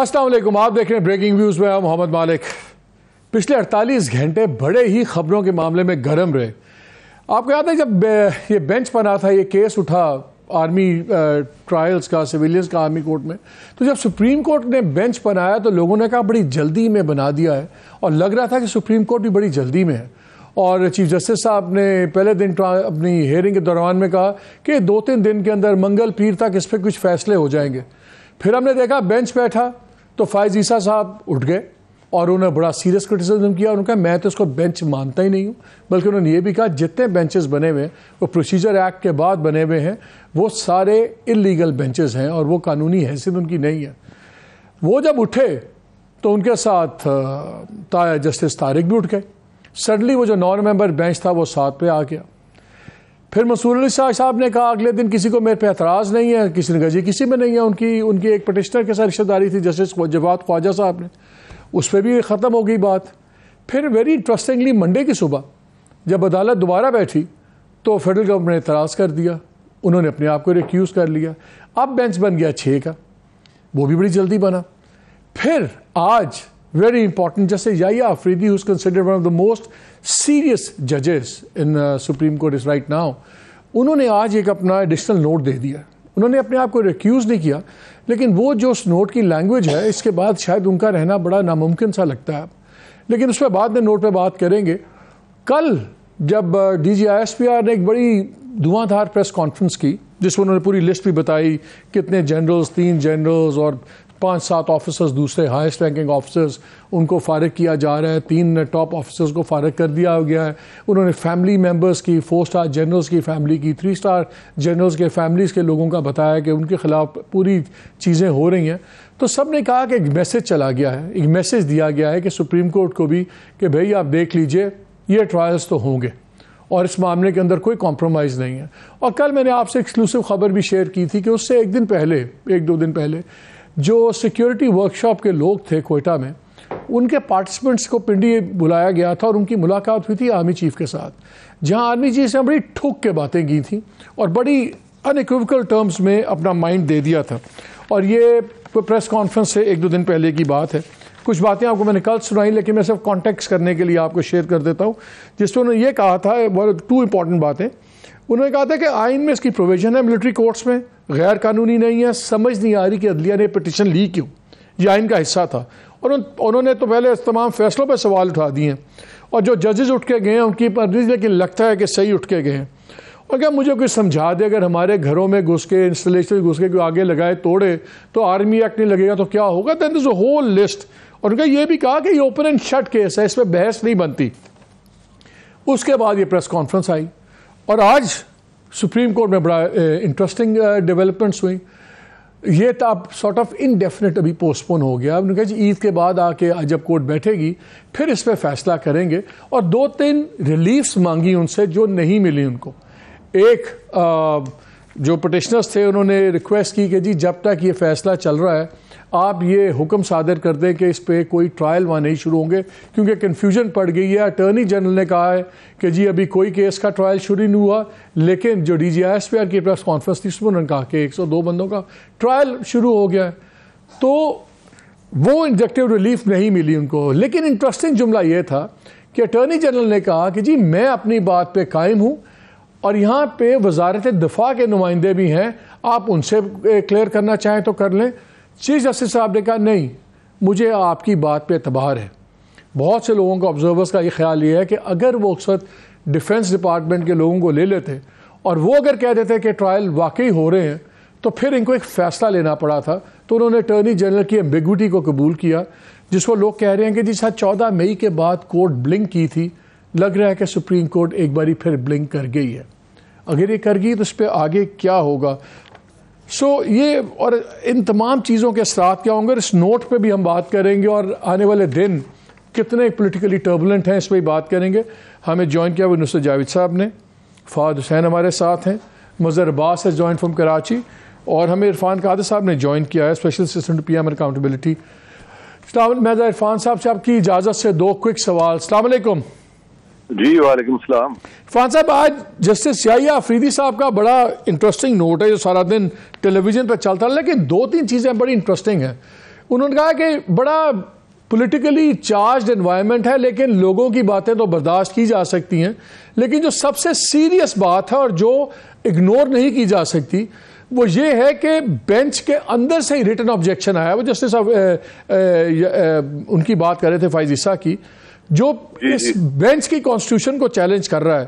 السلام علیکم، آپ دیکھ رہے ہیں بریکنگ ویوز میں محمد مالک۔ پچھلے 48 گھنٹے بڑے ہی خبروں کے معاملے میں گرم رہے۔ آپ کو یاد ہے جب یہ بینچ بنا تھا، یہ کیس اٹھا آرمی ٹرائلز کا، سویلینز کا آرمی کورٹ میں، تو جب سپریم کورٹ نے بینچ بنایا تو لوگوں نے کہا بڑی جلدی میں بنا دیا ہے، اور لگ رہا تھا کہ سپریم کورٹ بھی بڑی جلدی میں ہے۔ اور چیف جسٹس صاحب نے پہلے دن اپنی ہیئرنگ کے دوران میں کہا کہ 2-3 دن کے اندر منگل پیر تک اس پہ کچھ فیصلے ہو جائیں گے۔ پھر ہم نے دیکھا بینچ بیٹھا تو فائز عیسیٰ صاحب اٹھ گئے اور انہوں نے بڑا سیریس کرٹیسزم کیا۔ انہوں نے کہا میں تو اس کو بینچ مانتا ہی نہیں ہوں، بلکہ انہوں نے یہ بھی کہا جتنے بینچز بنے ہوئے ہیں وہ پروسیجر ایکٹ کے بعد بنے ہوئے ہیں، وہ سارے انلیگل بینچز ہیں اور وہ قانونی حیثیت ان کی نہیں ہے۔ وہ جب اٹھے تو ان کے ساتھ جسٹس طارق بھی اٹھ گئے۔ سڈنلی وہ جو 9 ممبر بینچ تھا وہ 7 پہ آ گیا۔ پھر منصور علی صاحب نے کہا اگلے دن کسی کو میرے پہ اعتراض نہیں ہے، کسی نے کہا جی کسی میں نہیں ہے، ان کی ایک پٹیشنر کے ساتھ رشتہ داری تھی جسٹس جواد خواجہ صاحب نے، اس پہ بھی ختم ہو گئی بات۔ پھر ویری انٹرسٹنگلی منڈے کی صبح جب عدالت دوبارہ بیٹھی تو فیڈرل گورنمنٹ نے اعتراض کر دیا، انہوں نے اپنے آپ کو ریکیوز کر لیا۔ اب بینچ بن گیا 6 کا، وہ بھی بڑی جلدی بنا۔ پھر آج very important justice Yahya Afridi who is considered one of the most serious judges in Supreme Court is right now، انہوں نے آج ایک اپنا ایڈیشنل نوٹ دے دیا۔ انہوں نے اپنے آپ کو ریکیوز نہیں کیا، لیکن وہ جو اس نوٹ کی لینگویج ہے اس کے بعد شاید ان کا رہنا بڑا ناممکن سا لگتا ہے، لیکن اس پہ بعد میں نوٹ پہ بات کریں گے۔ کل جب D G I S P R نے ایک بڑی دھواں دھار پریس کانفرنس کی جس میں انہوں نے پوری لسٹ بھی بتائی، کتنے جنرلز، 3 جنرلز اور 5-7 آفیسرز دوسرے ہائیسٹ رینکنگ آفیسرز ان کو فارغ کیا جا رہا ہے، 3 ٹاپ آفیسرز کو فارغ کر دیا گیا ہے۔ انہوں نے فیملی ممبرز کی، 4 اسٹار جنرلز کی فیملی کی، 3 اسٹار جنرلز کے فیملیز کے لوگوں کا بتایا کہ ان کے خلاف پوری چیزیں ہو رہی ہیں۔ تو سب نے کہا کہ ایک میسج چلا گیا ہے، ایک میسج دیا گیا ہے کہ سپریم کورٹ کو بھی کہ بھئی آپ دیکھ لیجئے یہ ٹرائلز تو ہوں گے اور اس معاملے کے اندر کوئی کمپرومائز نہیں ہے۔ اور کل میں نے آپ سے ایکسکلوسیو خبر بھی شیئر کی تھی کہ اس سے 1-2 دن پہلے جو سیکیورٹی ورکشاپ کے لوگ تھے کوئٹہ میں، ان کے پارٹیسپنٹس کو پنڈی بلایا گیا تھا اور ان کی ملاقات ہوئی تھی آرمی چیف کے ساتھ، جہاں آرمی چیف نے بڑی ٹھوک کے باتیں کی تھیں اور بڑی انیکویکل ٹرمز میں اپنا مائنڈ دے دیا تھا۔ اور یہ پریس کانفرنس سے 1-2 دن پہلے کی بات ہے۔ کچھ باتیں آپ کو میں نے کل سنائی، لیکن میں صرف کانٹیکسٹ کرنے کے لیے آپ کو شیئر کر دیتا ہوں، جس میں انہوں نے یہ کہا تھا 2 امپورٹنٹ باتیں۔ انہوں نے کہا تھا کہ آئین میں اس کی پروویژن ہے ملٹری کورٹس میں غیر قانونی نہیں ہے، سمجھ نہیں آ رہی کہ عدلیہ نے پٹیشن لی کیوں، یہ آئین کا حصہ تھا۔ اور انہوں نے تو پہلے تمام فیصلوں پہ سوال اٹھا دیے ہیں، اور جو ججز اٹھ کے گئے ہیں ان کی مرضی، لیکن لگتا ہے کہ صحیح اٹھ کے گئے ہیں۔ اور کیا مجھے کوئی سمجھا دے اگر ہمارے گھروں میں گھس کے، انسٹالیشن گھس کے کوئی آگے لگائے توڑے تو آرمی ایکٹ نہیں لگے گا تو کیا ہوگا؟ دین دیر از اے ہول لسٹ۔ اور ان کا یہ بھی کہا کہ یہ اوپن اینڈ شٹ کیس ہے، اس پہ بحث نہیں بنتی۔ اس کے بعد یہ پریس کانفرنس آئی اور آج سپریم کورٹ میں بڑا انٹرسٹنگ ڈیولپمنٹس ہوئی۔ یہ تو اب سارٹ آف انڈیفینٹ ابھی پوسٹ پون ہو گیا۔ انہوں نے کہا جی عید کے بعد آ کے جب کورٹ بیٹھے گی پھر اس پہ فیصلہ کریں گے، اور 2-3 ریلیفس مانگی ان سے جو نہیں ملی ان کو۔ ایک جو پٹیشنرز تھے انہوں نے ریکویسٹ کی کہ جی جب تک یہ فیصلہ چل رہا ہے آپ یہ حکم صادر کر دیں کہ اس پہ کوئی ٹرائل وہاں نہیں شروع ہوں گے، کیونکہ کنفیوژن پڑ گئی ہے۔ اٹارنی جنرل نے کہا ہے کہ جی ابھی کوئی کیس کا ٹرائل شروع نہیں ہوا، لیکن جو D G I S P R کی پریس کانفرنس تھی اس میں انہوں نے کہا کہ 102 بندوں کا ٹرائل شروع ہو گیا ہے، تو وہ انجیکٹیو ریلیف نہیں ملی ان کو۔ لیکن انٹرسٹنگ جملہ یہ تھا کہ اٹارنی جنرل نے کہا کہ جی میں اپنی بات پہ قائم ہوں، اور یہاں پہ وزارت دفاع کے نمائندے بھی ہیں، آپ ان سے کلیئر کرنا چاہیں تو کر لیں۔ چیف جسٹس صاحب نے کہا نہیں، مجھے آپ کی بات پہ اعتبار ہے۔ بہت سے لوگوں کو آبزرورز کا یہ خیال یہ ہے کہ اگر وہ اکثر ڈیفنس ڈپارٹمنٹ کے لوگوں کو لے لیتے اور وہ اگر کہہ دیتے کہ ٹرائل واقعی ہو رہے ہیں تو پھر ان کو ایک فیصلہ لینا پڑا تھا، تو انہوں نے اٹارنی جنرل کی ایمبیگوٹی کو قبول کیا، جس کو لوگ کہہ رہے ہیں کہ جی شاید 14 مئی کے بعد کورٹ بلنک کی تھی، لگ رہا ہے کہ سپریم کورٹ ایک باری پھر بلنک کر گئی ہے۔ اگر یہ کر گئی تو اس پہ آگے کیا ہوگا؟ یہ اور ان تمام چیزوں کے اثرات کیا ہوں گے، اس نوٹ پہ بھی ہم بات کریں گے، اور آنے والے دن کتنے پولیٹیکلی ٹربولنٹ ہیں اس پہ بات کریں گے۔ ہمیں جوائن کیا وہ نصرت جاوید صاحب نے، فہد حسین ہمارے ساتھ ہیں، مظہر عباس ہے جوائن فرام کراچی، اور ہمیں عرفان قادر صاحب نے جوائن کیا ہے، special assistant P M accountability. میں عرفان صاحب سے آپ کی اجازت سے 2 کوئک سوال۔ السلام علیکم۔ جی وعلیکم السلام۔ عرفان صاحب، آج جسٹس یحییٰ آفریدی صاحب کا بڑا انٹرسٹنگ نوٹ ہے جو سارا دن ٹیلی ویژن پہ چلتا ہے، لیکن 2-3 چیزیں بڑی انٹرسٹنگ ہیں۔ انہوں نے کہا کہ بڑا پولیٹیکلی چارجڈ انوائرمنٹ ہے لیکن لوگوں کی باتیں تو برداشت کی جا سکتی ہیں، لیکن جو سب سے سیریس بات ہے اور جو اگنور نہیں کی جا سکتی وہ یہ ہے کہ بینچ کے اندر سے ہی ریٹن آبجیکشن آیا. وہ جسٹس ان کی بات کر رہے تھے فائز عیسیٰ کی، جو اس بینچ کی کانسٹیٹیوشن کو چیلنج کر رہا ہے.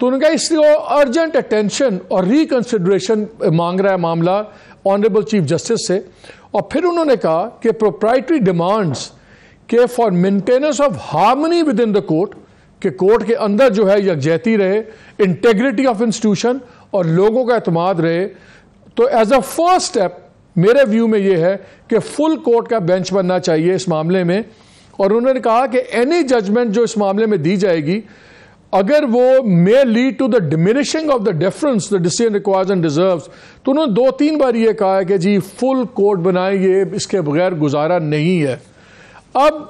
تو انہوں نے کہا اس لیے ارجنٹ اٹینشن اور ریکنسیڈریشن مانگ رہا ہے معاملہ آنریبل چیف جسٹس سے. اور پھر انہوں نے کہا کہ پروپرائٹری ڈیمانڈز کہ for maintenance of harmony with in the court, کہ کورٹ کے اندر جو ہے یکجہتی رہے، انٹیگریٹی آف انسٹیٹیوشن اور لوگوں کا اعتماد رہے. تو ایز اے فرسٹ اسٹیپ میرے ویو میں یہ ہے کہ فل کورٹ کا بینچ بننا چاہیے اس معاملے میں. اور انہوں نے کہا کہ اینی ججمنٹ جو اس معاملے میں دی جائے گی اگر وہ may lead to the diminishing of the difference the decision requires and deserves، تو انہوں نے 2-3 بار یہ کہا ہے کہ جی فل کورٹ بنائیں، یہ اس کے بغیر گزارا نہیں ہے. اب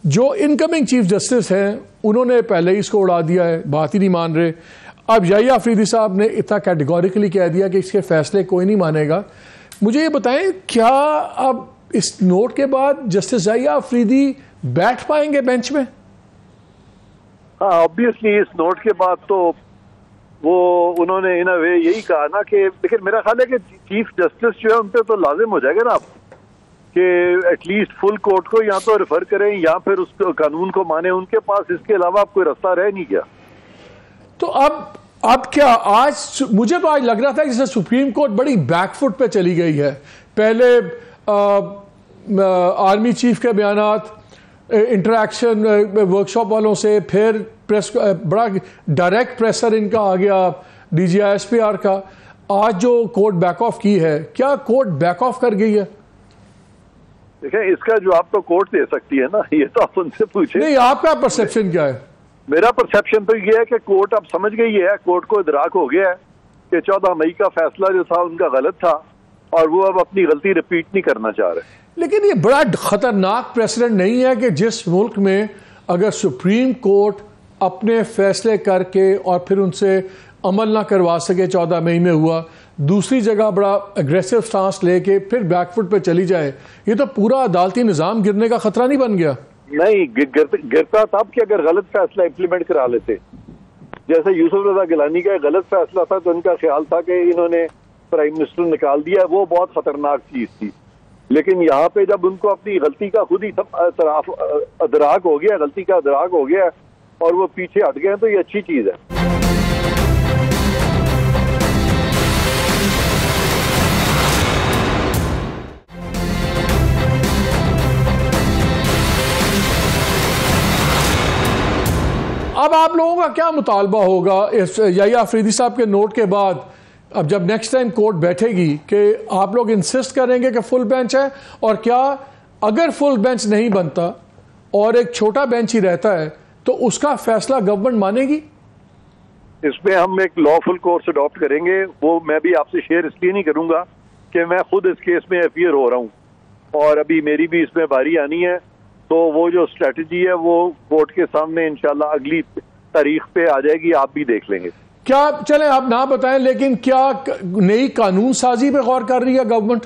جو انکمنگ چیف جسٹس ہیں انہوں نے پہلے ہی اس کو اڑا دیا ہے، بات ہی نہیں مان رہے. اب یحییٰ آفریدی صاحب نے اتنا کیٹیگوریکلی کہہ دیا کہ اس کے فیصلے کوئی نہیں مانے گا. مجھے یہ بتائیں کیا اب اس نوٹ کے بعد جسٹس یحییٰ آفریدی بیٹھ پائیں گے بینچ میں؟ ہاں آبویسلی اس نوٹ کے بعد تو وہ انہوں نے ان اے وے یہی کہا نا کہ لیکن میرا خیال ہے کہ چیف جسٹس جو ہے ان پہ تو لازم ہو جائے گا نا آپ کہ ایٹ لیسٹ فل کورٹ کو یا تو ریفر کریں یا پھر اس قانون کو مانیں. ان کے پاس اس کے علاوہ کوئی رستہ رہ نہیں گیا. تو اب کیا آج مجھے تو آج لگ رہا تھا جیسے سپریم کورٹ بڑی بیک فٹ پہ چلی گئی ہے. پہلے آرمی چیف کے بیانات، انٹریکشن ورکشاپ والوں سے، پھر پریس بڑا ڈائریکٹ پریسر ان کا آ گیا D G I S P R کا. آج جو کورٹ بیک آف کی ہے، کیا کورٹ بیک آف کر گئی ہے؟ دیکھیں اس کا جواب تو کورٹ دے سکتی ہے نا، یہ تو آپ ان سے پوچھیں. نہیں، آپ کا پرسپشن کیا ہے؟ میرا پرسپشن تو یہ ہے کہ کورٹ اب سمجھ گئی ہے، کورٹ کو ادراک ہو گیا ہے کہ 14 مئی کا فیصلہ جو تھا ان کا غلط تھا اور وہ اب اپنی غلطی ریپیٹ نہیں کرنا چاہ رہے. لیکن یہ بڑا خطرناک پریسیڈنٹ نہیں ہے کہ جس ملک میں اگر سپریم کورٹ اپنے فیصلے کر کے اور پھر ان سے عمل نہ کروا سکے، 14 مئی میں ہوا، دوسری جگہ بڑا اگریسو سٹانس لے کے پھر بیک فٹ پہ چلی جائے، یہ تو پورا عدالتی نظام گرنے کا خطرہ نہیں بن گیا؟ نہیں، گرتا تب کہ اگر غلط فیصلہ امپلیمنٹ کرا لیتے. جیسے یوسف رضا گیلانی کا غلط فیصلہ تھا تو ان کا خیال تھا کہ انہوں نے پرائم منسٹر نکال دیا، وہ بہت خطرناک چیز تھی. لیکن یہاں پہ جب ان کو اپنی غلطی کا خود ہی ادراک ہو گیا، غلطی کا ادراک ہو گیا اور وہ پیچھے ہٹ گئے تو یہ اچھی چیز ہے. اب آپ لوگوں کا کیا مطالبہ ہوگا اس یحییٰ آفریدی صاحب کے نوٹ کے بعد؟ اب جب نیکسٹ ٹائم کورٹ بیٹھے گی کہ آپ لوگ انسسٹ کریں گے کہ فل بینچ ہے، اور کیا اگر فل بینچ نہیں بنتا اور ایک چھوٹا بینچ ہی رہتا ہے تو اس کا فیصلہ گورنمنٹ مانے گی؟ اس میں ہم ایک لا فل کورس اڈاپٹ کریں گے. وہ میں بھی آپ سے شیئر اس لیے نہیں کروں گا کہ میں خود اس کیس میں افیئر ہو رہا ہوں اور ابھی میری بھی اس میں باری آنی ہے. تو وہ جو اسٹریٹجی ہے وہ کورٹ کے سامنے انشاءاللہ اگلی تاریخ پہ آ جائے گی، آپ بھی دیکھ لیں گے. کیا چلیں آپ نہ بتائیں، لیکن کیا نئی قانون سازی پہ غور کر رہی ہے گورنمنٹ؟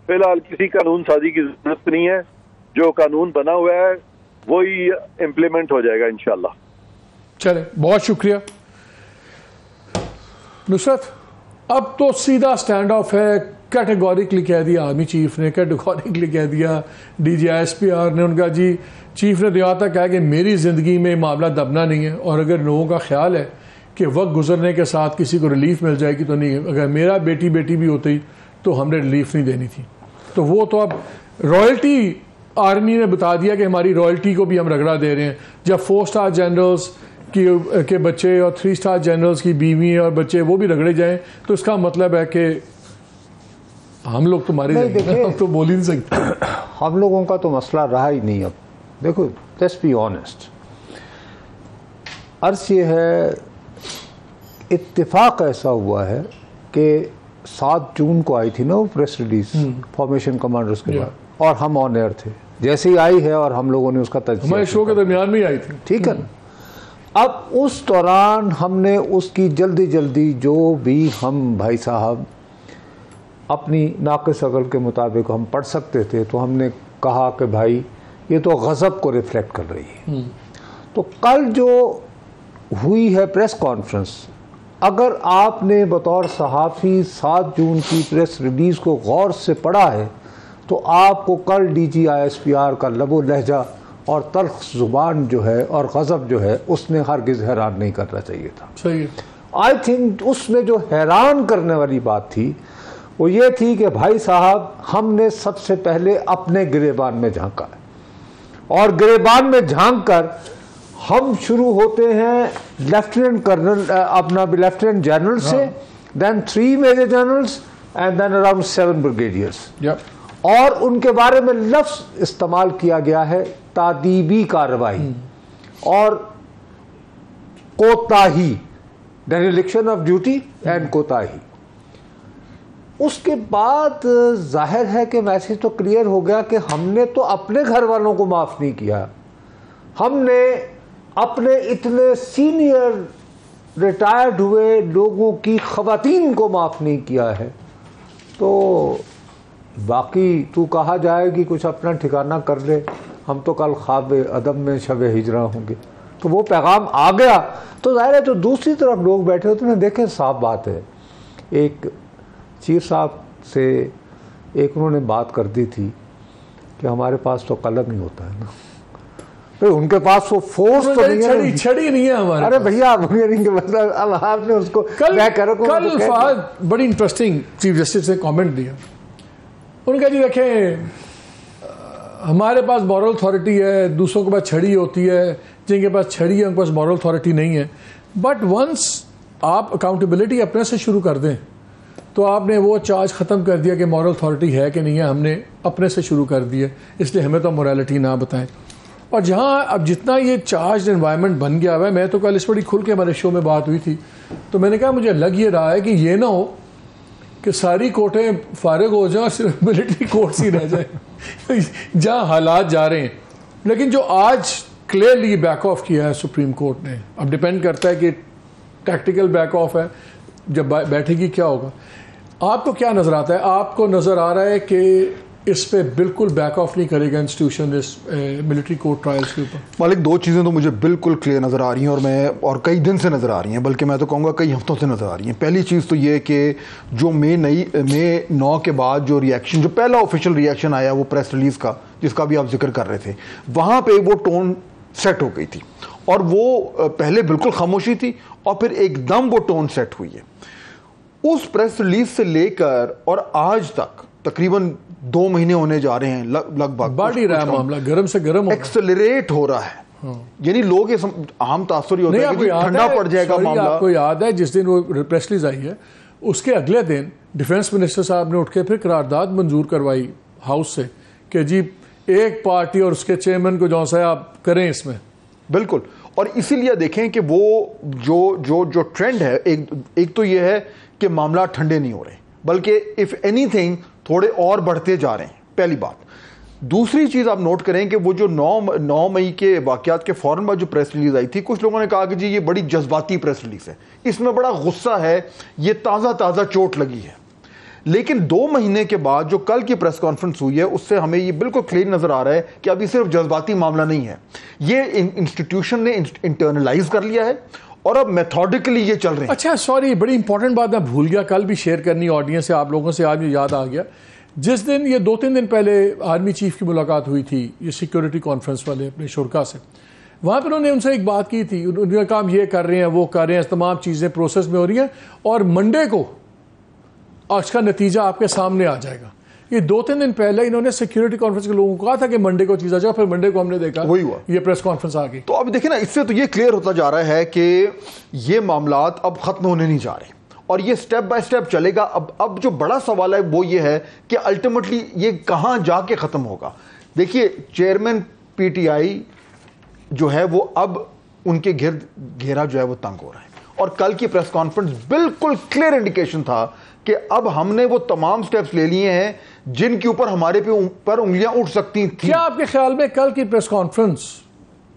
فی الحال کسی قانون سازی کی ضرورت نہیں ہے. جو قانون بنا ہوا ہے وہی امپلیمنٹ ہو جائے گا انشاءاللہ. چلیں، بہت شکریہ. نصرت، اب تو سیدھا سٹینڈ آف ہے. کیٹیگوریکلی کہہ دیا آرمی چیف نے، کیٹیگوریکلی کہہ دیا D G I S P R نے. ان کا جی چیف نے یہاں تک کہا کہ میری زندگی میں معاملہ دبنا نہیں ہے، اور اگر لوگوں کا خیال ہے کہ وقت گزرنے کے ساتھ کسی کو ریلیف مل جائے گی تو نہیں. اگر میرا بیٹی بھی ہوتی تو ہم نے ریلیف نہیں دینی تھی. تو وہ تو اب رائلٹی آرمی نے بتا دیا کہ ہماری رائلٹی کو بھی ہم رگڑا دے رہے ہیں. جب 4 اسٹار جنرلز کے بچے اور 3 اسٹار جنرلز کی بیوی اور بچے وہ بھی رگڑے جائیں تو اس کا مطلب ہے کہ ہم لوگ تمہارے ہم تو بول ہی نہیں سکتے. ہم لوگوں کا تو مسئلہ رہا ہی نہیں. اب دیکھو، لیٹس بی آنیسٹ، عرض یہ ہے اتفاق ایسا ہوا ہے کہ 7 جون کو آئی تھی نا وہ پریس ریلیز فارمیشن کمانڈرز کے بعد، اور ہم آن ایئر تھے جیسے ہی آئی ہے اور ہم لوگوں نے اس کا تجزیہ ہمارے شو کے درمیان میں آئی تھی. ٹھیک ہے نا. اب اس دوران ہم نے اس کی جلدی جو بھی ہم بھائی صاحب اپنی ناقص عقل کے مطابق ہم پڑھ سکتے تھے تو ہم نے کہا کہ بھائی یہ تو غضب کو ریفلیکٹ کر رہی ہے. تو کل جو ہوئی ہے پریس کانفرنس، اگر آپ نے بطور صحافی 7 جون کی پریس ریلیز کو غور سے پڑھا ہے تو آپ کو کل D G I S P R کا لب و لہجہ اور تلخ زبان جو ہے اور غضب جو ہے اس نے ہرگز حیران نہیں کرنا چاہیے تھا. صحیح. آئی تھنک اس میں جو حیران کرنے والی بات تھی وہ یہ تھی کہ بھائی صاحب ہم نے سب سے پہلے اپنے گریبان میں جھانکا ہے، اور گریبان میں جھانک کر ہم شروع ہوتے ہیں لیفٹیننٹ کرنل اپنا لیفٹیننٹ جنرل سے، then 3 major generals and then around 7 brigadiers. اور ان کے بارے میں لفظ استعمال کیا گیا ہے تادیبی کارروائی اور کوتاہی، ڈیریلیکشن آف ڈیوٹی اینڈ کوتاہی. اس کے بعد ظاہر ہے کہ میسج تو کلیئر ہو گیا کہ ہم نے تو اپنے گھر والوں کو معاف نہیں کیا، ہم نے اپنے اتنے سینئر ریٹائرڈ ہوئے لوگوں کی خواتین کو معاف نہیں کیا ہے. تو باقی تو کہا جائے گی کچھ اپنا ٹھکانہ کر لے، ہم تو کل خواب ادب میں شب ہجرا ہوں گے. تو وہ پیغام آ گیا. تو ظاہر ہے جو دوسری طرف لوگ بیٹھے ہوتے ہیں دیکھیں صاف بات ہے، ایک چیف صاحب سے ایک انہوں نے بات کر دی تھی کہ ہمارے پاس تو قلم ہی ہوتا ہے نا، پھر ان کے پاس وہ فورس تو نہیں ہے، چھڑی نہیں ہے ہمارے. ارے بھیا اب آپ نے اس کو کل فہد بڑی انٹرسٹنگ چیف جسٹس نے کامنٹ دیا. ان کا جی دیکھیں ہمارے پاس مورل اتھارٹی ہے، دوسروں کے پاس چھڑی ہوتی ہے، جن کے پاس چھڑی ہے ان کے پاس مورل اتھارٹی نہیں ہے. بٹ ونس آپ اکاؤنٹیبلٹی اپنے سے شروع کر دیں تو آپ نے وہ چارج ختم کر دیا کہ مورل اتھارٹی ہے کہ نہیں ہے، ہم نے اپنے سے شروع کر دیا، اس لیے ہمیں تو مورالٹی نہ بتائیں. اور جہاں اب جتنا یہ چارج انوائرمنٹ بن گیا ہوا ہے، میں تو کل اس بڑی کھل کے ہمارے شو میں بات ہوئی تھی تو میں نے کہا مجھے لگ یہ رہا ہے کہ یہ نہ ہو کہ ساری کورٹیں فارغ ہو جائیں اور صرف ملٹری کورٹس ہی رہ جائیں جہاں حالات جا رہے ہیں. لیکن جو آج کلیئرلی بیک آف کیا ہے سپریم کورٹ نے، اب ڈپینڈ کرتا ہے کہ ٹیکٹیکل بیک آف ہے، جب بیٹھے گی کیا ہوگا. آپ کو کیا نظر آتا ہے؟ آپ کو نظر آ رہا ہے کہ اس پہ بالکل بیک آف نہیں کرے گا انسٹیٹیوشن اس ملٹری کورٹ ٹرائلز کے اوپر؟ مالک 2 چیزیں تو مجھے بالکل کلیئر نظر آ رہی ہیں اور کئی دن سے نظر آ رہی ہیں، بلکہ میں تو کہوں گا کئی ہفتوں سے نظر آ رہی ہیں. پہلی چیز تو یہ کہ جو مئی 9 کے بعد جو ریئیکشن، جو پہلا آفیشیل ریئیکشن آیا وہ پریس ریلیز کا جس کا بھی آپ ذکر کر رہے تھے، وہاں پہ وہ ٹون سیٹ ہو گئی تھی اور وہ پہلے بالکل خاموشی تھی اور پھر ایک دم وہ ٹون سیٹ ہوئی ہے. اس پریس ریلیز سے لے کر اور آج تک تقریباً 2 مہینے ہونے جا رہے ہیں، لگ بھگ بڑھ ہی رہا ہے معاملہ، گرم سے گرم ایکسلریٹ ہو رہا ہے. یعنی لوگ عام تاثر ہی ہوتا ہے کہ ٹھنڈا پڑ جائے گا معاملہ. آپ کو یاد ہے جس دن وہ پریس ریلیز آئی ہے اس کے اگلے دن ڈیفینس منسٹر صاحب نے اٹھ کے پھر قرارداد منظور کروائی ہاؤس سے کہ جی ایک پارٹی اور اس کے چیئرمین کو جو سا آپ کریں اس میں. بالکل. اور اسی لیے دیکھیں کہ وہ جو ٹرینڈ ہے، ایک تو یہ ہے کہ معاملات ٹھنڈے نہیں ہو رہے بلکہ اف اینی تھنگ تھوڑے اور بڑھتے جا رہے ہیں، پہلی بات. دوسری چیز آپ نوٹ کریں کہ وہ جو 9 مئی کے واقعات کے فوراً بعد جو پریس ریلیز آئی تھی، کچھ لوگوں نے کہا کہ جی یہ بڑی جذباتی پریس ریلیز ہے، اس میں بڑا غصہ ہے، یہ تازہ چوٹ لگی ہے. لیکن 2 مہینے کے بعد جو کل کی پریس کانفرنس ہوئی ہے اس سے ہمیں یہ بالکل کلیئر نظر آ رہا ہے کہ اب یہ صرف جذباتی معاملہ نہیں ہے، یہ انسٹیٹیوشن نے انٹرنلائز کر لیا ہے اور اب میتھوڈیکلی یہ چل رہے ہیں. اچھا سوری، بڑی امپورٹنٹ بات میں بھول گیا کل بھی شیئر کرنی آڈینس سے آپ لوگوں سے، آج بھی یاد آ گیا. جس دن یہ 2-3 دن پہلے آرمی چیف کی ملاقات ہوئی تھی یہ سیکیورٹی کانفرنس والے اپنے شرکا سے، وہاں پہ انہوں نے ان سے ایک بات کی تھی، انہوں نے کہا ہم یہ کر رہے ہیں وہ کر رہے ہیں، تمام چیزیں پروسیس میں ہو رہی ہیں اور منڈے کو آج کا نتیجہ آپ کے سامنے آ جائے گا. یہ 2-3 دن پہلے انہوں نے سیکیورٹی کانفرنس کے لوگوں کو کہا تھا کہ منڈے کو چیز آ جائے، پھر منڈے کو ہم نے دیکھا وہی ہوا، یہ پریس کانفرنس آ گئی. تو اب دیکھیں نا، اس سے تو یہ کلیئر ہوتا جا رہا ہے کہ یہ معاملات اب ختم ہونے نہیں جا رہے اور یہ سٹیپ بائی سٹیپ چلے گا. اب جو بڑا سوال ہے وہ یہ ہے کہ الٹیمیٹلی یہ کہاں جا کے ختم ہوگا. دیکھیے چیئرمین پی ٹی آئی جو ہے وہ اب ان کے گرد گھیرا جو ہے وہ تنگ ہو رہا ہے اور کل کی پریس کانفرنس بالکل کلیئر انڈیکیشن تھا کہ اب ہم نے وہ تمام سٹیپس لے لیے ہیں جن کے اوپر ہمارے پر انگلیاں اٹھ سکتی تھیں. کیا آپ کے خیال میں کل کی پریس کانفرنس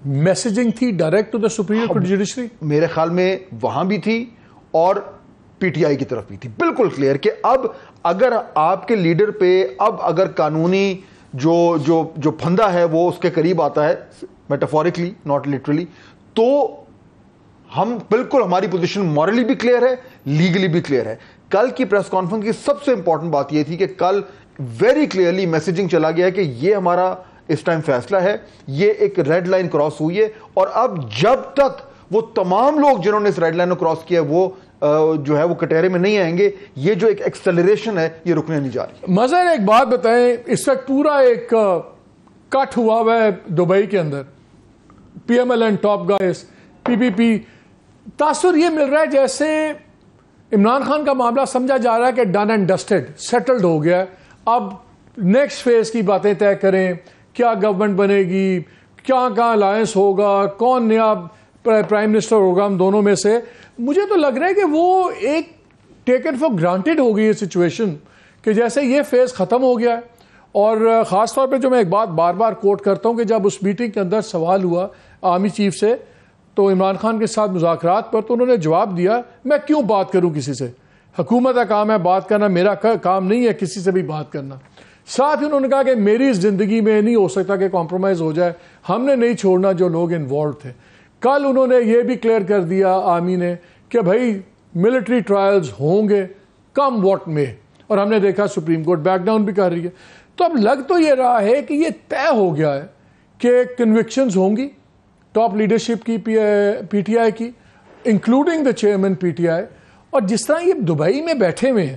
میسیجنگ تھی direct to the superior judiciary? میرے خیال میں وہاں بھی تھی اور پی ٹی آئی کی طرف بھی تھی، بالکل کلیئر کہ اب اگر آپ کے لیڈر پہ اب اگر قانونی جو پھندا ہے وہ اس کے قریب آتا ہے میٹافورکلی ناٹ لٹرلی, تو ہم بالکل ہماری پوزیشن مورلی بھی کلیئر ہے, لیگلی بھی کلیئر ہے. کل کی پریس کانفرنس کی سب سے امپورٹنٹ بات یہ تھی کہ کل ویری کلیئرلی میسجنگ چلا گیا ہے کہ یہ ہمارا اس ٹائم فیصلہ ہے, یہ ایک ریڈ لائن کراس ہوئی ہے, اور اب جب تک وہ تمام لوگ جنہوں نے اس ریڈ لائن کو کراس کیا وہ جو ہے وہ کٹہرے میں نہیں آئیں گے, یہ جو ایک ایکسلریشن ہے یہ رکنے نہیں جا رہی. مظہر ایک بات بتائیں, اس وقت پورا ایک کٹ ہوا ہے دبئی کے اندر, P M L and top guys P P P, تاثر یہ مل رہا ہے جیسے عمران خان کا معاملہ سمجھا جا رہا ہے کہ ڈن اینڈ ڈسٹڈ, سیٹلڈ ہو گیا ہے, اب نیکسٹ فیز کی باتیں طے کریں, کیا گورنمنٹ بنے گی, کیا کہاں الائنس ہوگا, کون نیا پرائم منسٹر ہوگا ہم دونوں میں سے. مجھے تو لگ رہا ہے کہ وہ ایک ٹیکن فار گرانٹیڈ ہو گئی ہے سچویشن, کہ جیسے یہ فیز ختم ہو گیا ہے. اور خاص طور پہ جو میں ایک بات بار بار کوٹ کرتا ہوں کہ جب اس میٹنگ کے اندر سوال ہوا آرمی چیف سے تو عمران خان کے ساتھ مذاکرات پر, تو انہوں نے جواب دیا میں کیوں بات کروں کسی سے, حکومت کا کام ہے بات کرنا, میرا کام نہیں ہے کسی سے بھی بات کرنا. ساتھ ہی انہوں نے کہا کہ میری زندگی میں نہیں ہو سکتا کہ کمپرومائز ہو جائے, ہم نے نہیں چھوڑنا جو لوگ انوالوڈ تھے. کل انہوں نے یہ بھی کلیئر کر دیا آرمی نے کہ بھائی ملٹری ٹرائلز ہوں گے کم واٹ میں, اور ہم نے دیکھا سپریم کورٹ بیک ڈاؤن بھی کر رہی ہے. تو اب لگ تو یہ رہا ہے کہ یہ طے ہو گیا ہے کہ کنوکشنز ہوں گی ٹاپ لیڈرشپ کی پی ٹی آئی کی, including the chairman P T I. اور جس طرح یہ دبئی میں بیٹھے ہوئے ہیں,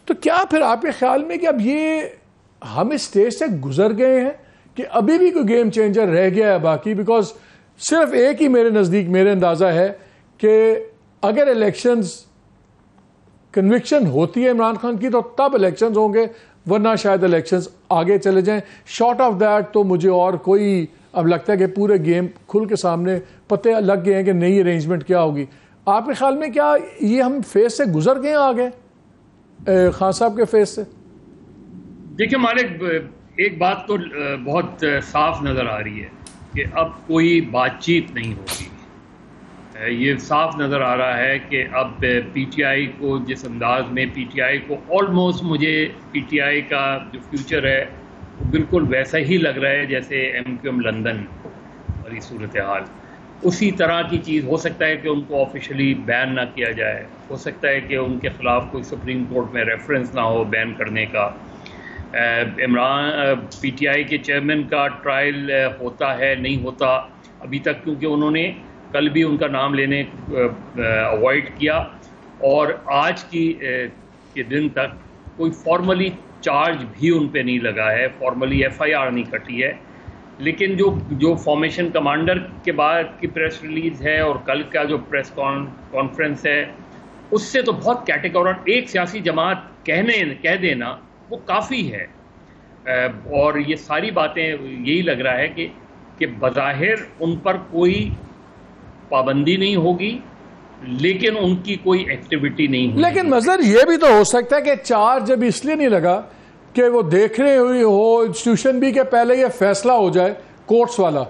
تو کیا پھر آپ کے خیال میں کہ اب یہ ہم اس اسٹیج سے گزر گئے ہیں کہ ابھی بھی کوئی گیم چینجر رہ گیا ہے باقی؟ بیکاز صرف ایک ہی میرے نزدیک میرے اندازہ ہے کہ اگر الیکشنز کنوکشن ہوتی ہے عمران خان کی تو تب الیکشنز ہوں گے, ورنہ شاید الیکشنز آگے چلے جائیں. شارٹ آف دیٹ تو مجھے اور کوئی اب لگتا ہے کہ پورے گیم کھل کے سامنے پتے لگ گئے ہیں کہ نئی ارینجمنٹ کیا ہوگی. آپ کے خیال میں کیا یہ ہم فیز سے گزر گئے ہیں آگے خان صاحب کے فیز سے؟ دیکھیں مالک, ایک بات تو بہت صاف نظر آ رہی ہے کہ اب کوئی بات چیت نہیں ہوگی. یہ صاف نظر آ رہا ہے کہ اب پی ٹی آئی کو جس انداز میں پی ٹی آئی کو آلموسٹ مجھے پی ٹی آئی کا جو فیوچر ہے وہ بالکل ویسا ہی لگ رہا ہے جیسے ایم کیو ایم لندن والی صورتحال. اسی طرح کی چیز ہو سکتا ہے کہ ان کو آفیشلی بین نہ کیا جائے, ہو سکتا ہے کہ ان کے خلاف کوئی سپریم کورٹ میں ریفرنس نہ ہو بین کرنے کا. عمران پی ٹی آئی کے چیئرمین کا ٹرائل ہوتا ہے نہیں ہوتا ابھی تک, کیونکہ انہوں نے کل بھی ان کا نام لینے اوائڈ کیا, اور آج کے دن تک کوئی فارملی چارج بھی ان پہ نہیں لگا ہے, فارملی ایف آئی آر نہیں کٹی ہے. لیکن جو فارمیشن کمانڈر کے بعد کی پریس ریلیز ہے اور کل کا جو پریس کانفرنس ہے, اس سے تو بہت کیٹیگورل ایک سیاسی جماعت کہہ دینا وہ کافی ہے. اور یہ ساری باتیں یہی لگ رہا ہے کہ بظاہر ان پر کوئی پابندی نہیں ہوگی لیکن ان کی کوئی ایکٹیویٹی نہیں ہوگی. لیکن مظہر یہ بھی تو ہو سکتا ہے کہ چارج اب اس لیے نہیں لگا کہ وہ دیکھ رہے ہوئی ہو انسٹیٹیوشن بھی کہ پہلے یہ فیصلہ ہو جائے کورٹس والا.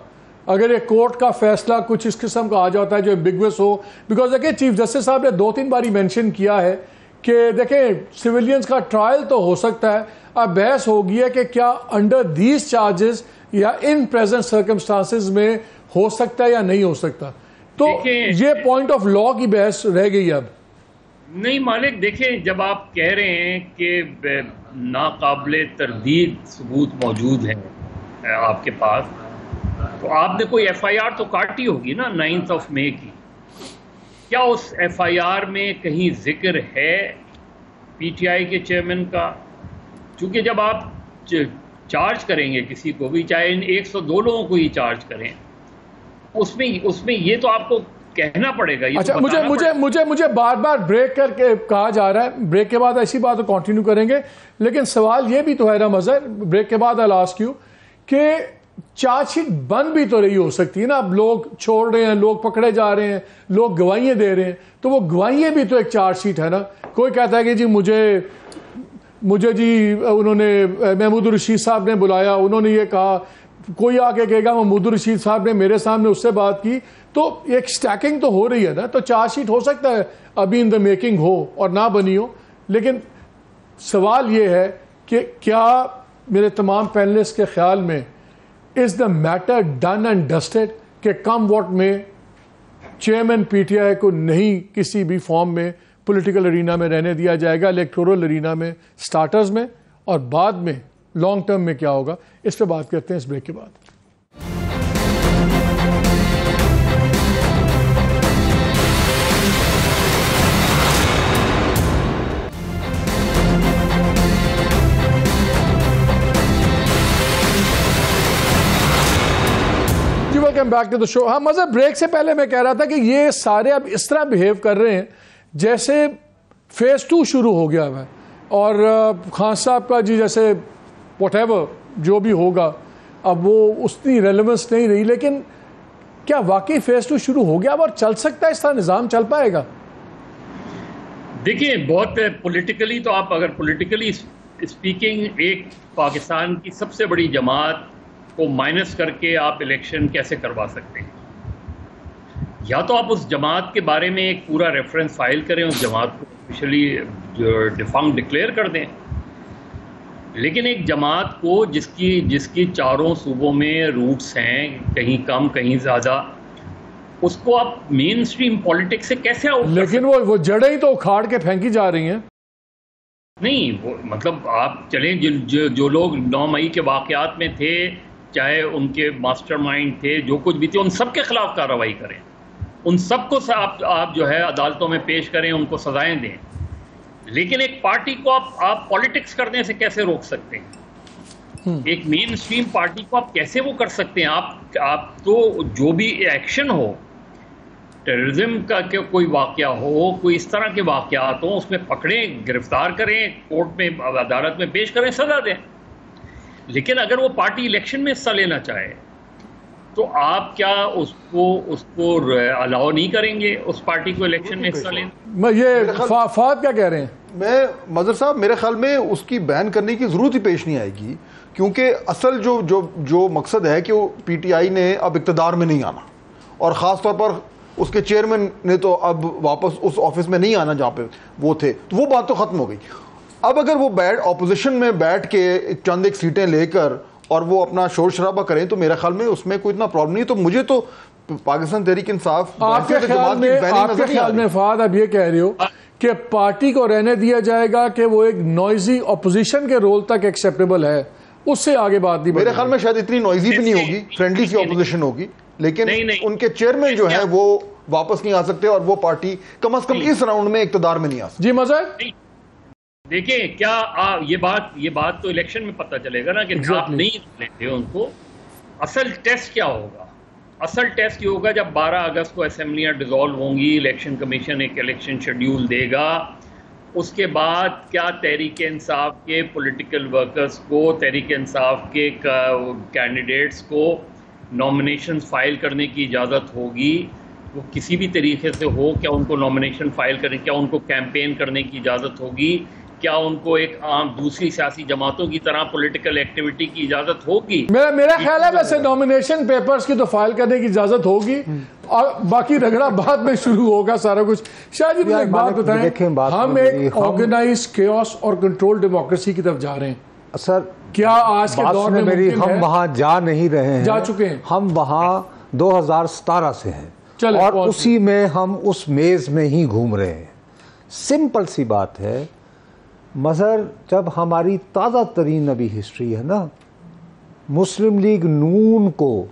اگر یہ کورٹ کا فیصلہ کچھ اس قسم کا آ جاتا ہے جو ایمبیگوس ہو, بیکاز دیکھیں چیف جسٹس صاحب نے 2-3 باری مینشن کیا ہے کہ دیکھیں سویلینز کا ٹرائل تو ہو سکتا ہے, اب بحث ہوگی ہے کہ کیا انڈر دیز چارجز یا ان پریزنٹ سرکمسٹانسز میں ہو سکتا ہے یا نہیں ہو سکتا. تو یہ پوائنٹ آف لا کی بحث رہ گئی اب. نہیں مالک, دیکھیں جب آپ کہہ رہے ہیں کہ ناقابل تردید ثبوت موجود ہیں آپ کے پاس, تو آپ نے کوئی ایف آئی آر تو کاٹی ہوگی نا 9 مئی کی. کیا اس ایف آئی آر میں کہیں ذکر ہے پی ٹی آئی کے چیئرمین کا؟ چونکہ جب آپ چارج کریں گے کسی کو بھی, چاہے ان 102 لوگوں کو ہی چارج کریں, اس میں یہ تو آپ کو کہنا پڑے گا. اچھا, مجھے بار بار بریک کر کے کہا جا رہا ہے, بریک کے بعد ایسی بات کنٹینیو کریں گے, لیکن سوال یہ بھی تو ہے نا مظہر, بریک کے بعد I'll ask you کہ چارج شیٹ بند بھی تو رہی ہو سکتی ہے نا. اب لوگ چھوڑ رہے ہیں, لوگ پکڑے جا رہے ہیں, لوگ گواہیاں دے رہے ہیں, تو وہ گواہیاں بھی تو ایک چارج شیٹ ہے نا. کوئی کہتا ہے کہ جی مجھے جی انہوں نے محمود الرشید صاحب نے بلایا, انہوں نے یہ کہا, کوئی آ کے کہے گا محمود الرشید صاحب نے میرے سامنے اس سے بات کی, تو ایک سٹیکنگ تو ہو رہی ہے نا. تو چارج شیٹ ہو سکتا ہے ابھی ان دا میکنگ ہو اور نہ بنی ہو, لیکن سوال یہ ہے کہ کیا میرے تمام پینلسٹ کے خیال میں از دا میٹر ڈن اینڈ ڈسٹڈ کہ کم واٹ میں چیئرمین پی ٹی آئی کو نہیں کسی بھی فارم میں پولیٹیکل ارینا میں رہنے دیا جائے گا, الیکٹورل ارینا میں, سٹارٹرز میں, اور بعد میں لانگ ٹرم میں کیا ہوگا؟ اس پہ بات کرتے ہیں اس بریک کے بعد. ویلکم بیک ٹو دا شو. ہاں مذہب بریک سے پہلے میں کہہ رہا تھا کہ یہ سارے اب اس طرح بہیو کر رہے ہیں جیسے فیز 2 شروع ہو گیا ہے, اور خان صاحب کا جی جیسے واٹ ایور جو بھی ہوگا اب وہ اتنی ریلیونس نہیں رہی, لیکن کیا واقعی فیز 2 شروع ہو گیا اب اور چل سکتا ہے اس طرح نظام چل پائے گا؟ دیکھیں بہت پولیٹیکلی تو آپ اگر پولیٹیکلی اسپیکنگ ایک پاکستان کی سب سے بڑی جماعت کو مائنس کر کے آپ الیکشن کیسے کروا سکتے ہیں؟ یا تو آپ اس جماعت کے بارے میں ایک پورا ریفرنس فائل کریں, اس جماعت کو آفیشلی ڈیفنکٹ ڈکلیئر کر دیں, لیکن ایک جماعت کو جس کی چاروں صوبوں میں روٹس ہیں, کہیں کم کہیں زیادہ, اس کو آپ مین اسٹریم پالیٹکس سے کیسے آؤٹ؟ لیکن وہ جڑیں ہی تو اکھاڑ کے پھینکی جا رہی ہیں. نہیں, وہ مطلب آپ چلیں جو لوگ 9 مئی کے واقعات میں تھے, چاہے ان کے ماسٹر مائنڈ تھے, جو کچھ بھی تھے, ان سب کے خلاف کارروائی کریں, ان سب کو آپ جو ہے عدالتوں میں پیش کریں, ان کو سزائیں دیں, لیکن ایک پارٹی کو آپ پالیٹکس کرنے سے کیسے روک سکتے ہیں؟ ایک مین اسٹریم پارٹی کو آپ کیسے وہ کر سکتے ہیں؟ آپ تو جو بھی ایکشن ہو, ٹیررزم کا کوئی واقعہ ہو, کوئی اس طرح کے واقعات ہوں, اس میں پکڑیں, گرفتار کریں, کورٹ میں عدالت میں پیش کریں, سزا دیں. لیکن اگر وہ پارٹی الیکشن میں حصہ لینا چاہے تو آپ کیا اس کو الاؤ نہیں کریں گے اس پارٹی کو الیکشن میں حصہ لینا؟ یہ فہد کیا کہہ رہے ہیں؟ میں مظہر صاحب میرے خیال میں اس کی بین کرنے کی ضرورت ہی پیش نہیں آئے گی, کیونکہ اصل جو مقصد ہے کہ وہ پی ٹی آئی نے اب اقتدار میں نہیں آنا, اور خاص طور پر اس کے چیئرمین نے تو اب واپس اس آفس میں نہیں آنا جہاں پہ وہ تھے, تو وہ بات تو ختم ہو گئی. اب اگر وہ اپوزیشن میں بیٹھ کے چند ایک سیٹیں لے کر اور وہ اپنا شور شرابہ کریں تو میرے خیال میں اس میں کوئی اتنا پرابلم نہیں. تو مجھے تو پاکستان تحریک انصاف آپ کے خیال میں فہد اب یہ کہہ رہے ہو کہ پارٹی کو رہنے دیا جائے گا کہ وہ ایک نوائزی اپوزیشن کے رول تک ایکسیپٹیبل ہے, اس سے آگے بات نہیں؟ میرے خیال میں شاید اتنی نوائزی بھی نہیں ہوگی, فرینڈلی سی اپوزیشن ہوگی, لیکن ان کے چیئرمین جو ہیں وہ واپس نہیں آ سکتے, اور وہ پارٹی کم از کم اس راؤنڈ میں اقتدار میں نہیں آ سکتی. جی مظہر دیکھیں کیا یہ بات تو الیکشن میں پتہ چلے گا نا کہ آپ نہیں لیں گے ان کو. اصل ٹیسٹ کیا ہوگا؟ اصل ٹیسٹ یہ ہوگا جب 12 اگست کو اسمبلیاں ڈیزالو ہوں گی, الیکشن کمیشن ایک الیکشن شیڈیول دے گا, اس کے بعد کیا تحریک انصاف کے پولیٹیکل ورکرز کو, تحریک انصاف کے کینڈیڈیٹس کو نامینیشن فائل کرنے کی اجازت ہوگی؟ وہ کسی بھی طریقے سے ہو, کیا ان کو نامینیشن فائل کریں, کیا ان کو کیمپین کرنے کی اجازت ہوگی, کیا ان کو ایک عام دوسری سیاسی جماعتوں کی طرح پولیٹیکل ایکٹیویٹی کی اجازت ہوگی؟ میرا خیال ہے ویسے نامینیشن پیپرز کی تو فائل کرنے کی اجازت ہوگی, اور باقی رگڑا بعد میں شروع ہوگا سارا کچھ. شاہ جی مجھے ایک بات بتائیں, ہم ایک آرگنائز کیوس اور کنٹرول ڈیموکریسی کی طرف جا رہے ہیں سر. کیا آج کے دور میں ممکن ہے؟ ہم وہاں جا نہیں رہے ہیں, جا چکے ہیں, ہم وہاں 2017 سے ہیں, اور اسی میں ہم اس میز میں ہی گھوم رہے ہیں. سمپل سی بات ہے مظہر, جب ہماری تازہ ترین ابھی ہسٹری ہے نا, مسلم لیگ نون کو